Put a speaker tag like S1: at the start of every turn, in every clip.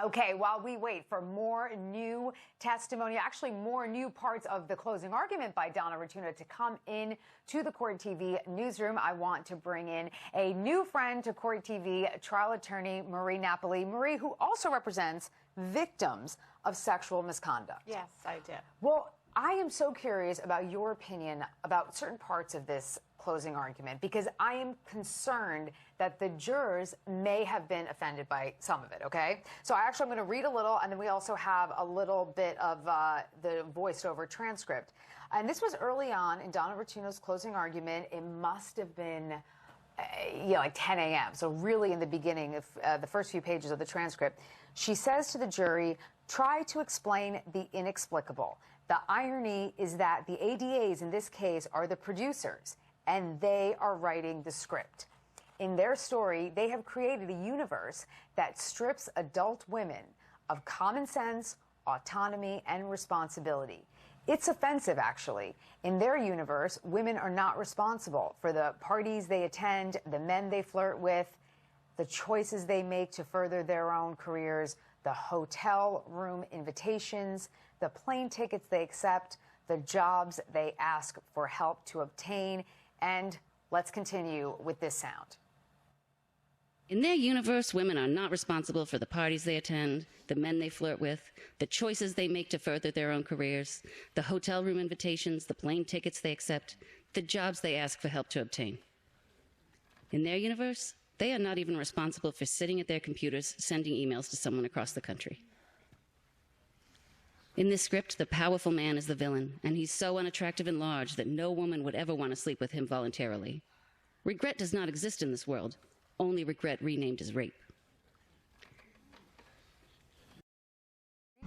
S1: Okay, while we wait for more new testimony, actually more new parts of the closing argument by Donna Ratuna to come in to the Court TV newsroom, I want to bring in a new friend to Court TV, trial attorney Marie Napoli. Marie, who also represents victims of sexual misconduct.
S2: Yes, I do.
S1: Well, I am so curious about your opinion about certain parts of this closing argument, because I am concerned that the jurors may have been offended by some of it, okay? So I'm going to read a little, and then we also have a little bit of the voice-over transcript. And this was early on in Donna Ratuna's closing argument. It must have been like 10 a.m., so really in the beginning of the first few pages of the transcript. She says to the jury, try to explain the inexplicable. The irony is that the ADAs in this case are the producers, and they are writing the script. In their story, they have created a universe that strips adult women of common sense, autonomy, and responsibility. It's offensive, actually. In their universe, women are not responsible for the parties they attend, the men they flirt with, the choices they make to further their own careers, the hotel room invitations, the plane tickets they accept, the jobs they ask for help to obtain. And let's continue with this sound.
S3: In their universe, women are not responsible for the parties they attend, the men they flirt with, the choices they make to further their own careers, the hotel room invitations, the plane tickets they accept, the jobs they ask for help to obtain. In their universe, they are not even responsible for sitting at their computers sending emails to someone across the country. In this script, the powerful man is the villain, and he's so unattractive and large that no woman would ever want to sleep with him voluntarily. Regret does not exist in this world, only regret renamed as rape.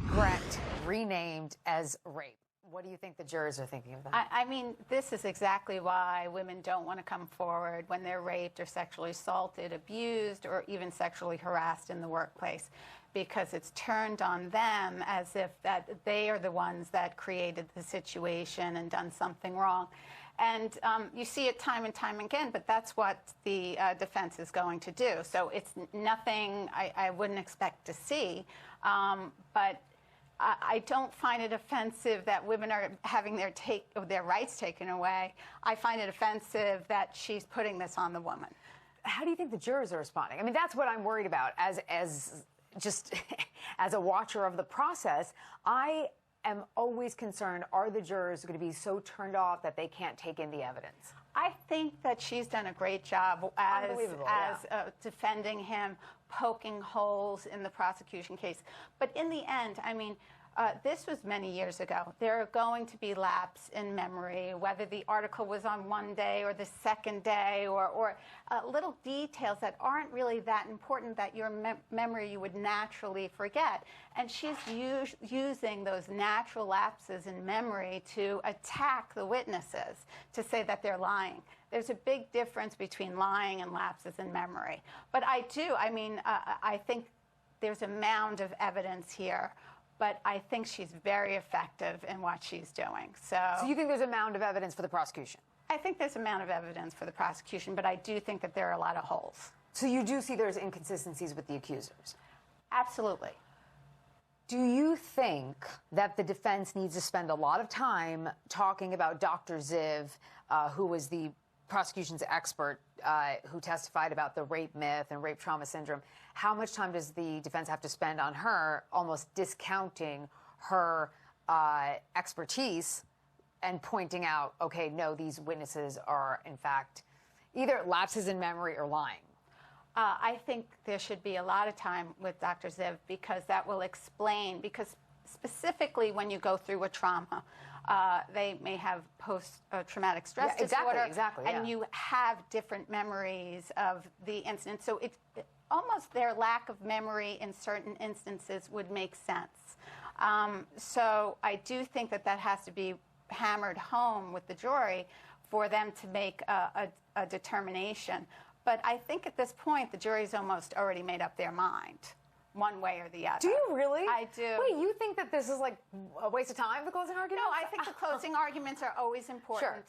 S1: Regret renamed as rape. What do you think the jurors are thinking of that?
S2: I mean, this is exactly why women don't want to come forward when they're raped or sexually assaulted, abused, or even sexually harassed in the workplace, because it's turned on them as if that they are the ones that created the situation and done something wrong. And you see it time and time again, but that's what the defense is going to do. So it's nothing I wouldn't expect to see, but I don't find it offensive that women are having their rights taken away. I find it offensive that she's putting this on the woman.
S1: How do you think the jurors are responding? I mean, that's what I'm worried about as just as a watcher of the process. I am always concerned, are the jurors going to be so turned off that they can't take in the evidence?
S2: I think that she's done a great job as defending him, poking holes in the prosecution case. But in the end, I mean, this was many years ago. There are going to be lapses in memory, whether the article was on one day or the second day, or little details that aren't really that important that your memory you would naturally forget. And she's using those natural lapses in memory to attack the witnesses, to say that they're lying. There's a big difference between lying and lapses in memory. But I think there's a mound of evidence here. But I think she's very effective in what she's doing. So
S1: you think there's a mound of evidence for the prosecution?
S2: I think there's a mound of evidence for the prosecution, but I do think that there are a lot of holes.
S1: So you do see there's inconsistencies with the accusers?
S2: Absolutely.
S1: Do you think that the defense needs to spend a lot of time talking about Dr. Ziv, who was the prosecution's expert who testified about the rape myth and rape trauma syndrome? How much time does the defense have to spend on her, almost discounting her expertise and pointing out, okay, no, these witnesses are, in fact, either lapses in memory or lying?
S2: I think there should be a lot of time with Dr. Ziv, because that will explain, because specifically when you go through a trauma, they may have post-traumatic stress disorder, and you have different memories of the incident. So it's almost their lack of memory in certain instances would make sense. So I do think that that has to be hammered home with the jury for them to make a determination. But I think at this point, the jury's almost already made up their mind, one way or the other.
S1: Do you really?
S2: I do.
S1: Wait, you think that this is like a waste of time, the closing argument?
S2: No, I think the closing arguments are always important.
S1: Sure.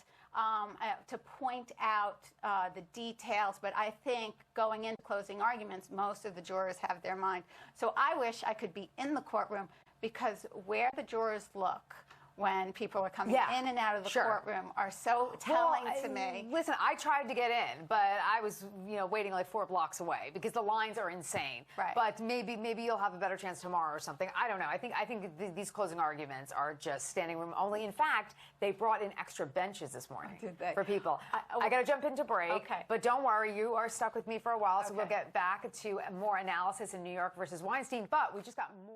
S2: to point out the details, but I think going into closing arguments, most of the jurors have their mind. So I wish I could be in the courtroom, because where the jurors look when people are coming in and out of the courtroom are so telling to me.
S1: Listen, I tried to get in, but I was, waiting like 4 blocks away because the lines are insane.
S2: Right.
S1: But maybe you'll have a better chance tomorrow or something. I don't know. I think these closing arguments are just standing room only. In fact, they brought in extra benches this morning for people. I got to jump into break.
S2: Okay.
S1: But don't worry, you are stuck with me for a while, so we'll get back to more analysis in New York versus Weinstein. But we just got more.